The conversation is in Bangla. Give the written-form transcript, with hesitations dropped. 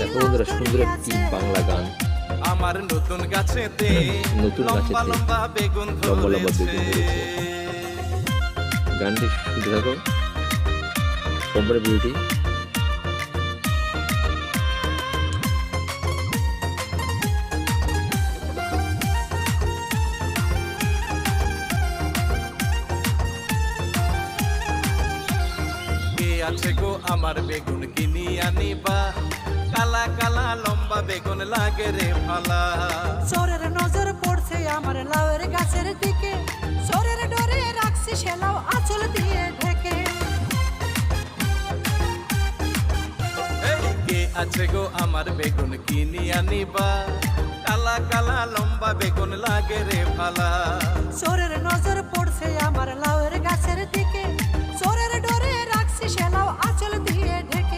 দেখো বন্ধুরা, সুন্দর একটি বাংলা গান। আমার নতুন গাছেতে নতুন লম্বা গাছেতে লম্বা বেগুন লম্বা লম্বা ধরেছে। বেগুন ধরেছে। গানটি শুনতে থাকো, সম্পূর্ণ ভিডিওটি। কে আছে গো আমার বেগুন কিনি আনিবা, কালা কালা লম্বা বেগুন লাগে রে ভালা। চোরের নজর পড়ছে আমার লাউয়ের গাছের দিকে, চোরের ডরে রাখছি সে লাউ আঁচল দিয়ে ঢেকে। এই কে আছে গো আমার বেগুন কিনি আনিবা, কালা কালা লম্বা বেগুন লাগে রে ভালা। চোরের নজর পড়ছে আমার লাউয়ের গাছের দিকে, চোরের ডরে রাখছি সে লাউ আঁচল দিয়ে ঢেকে।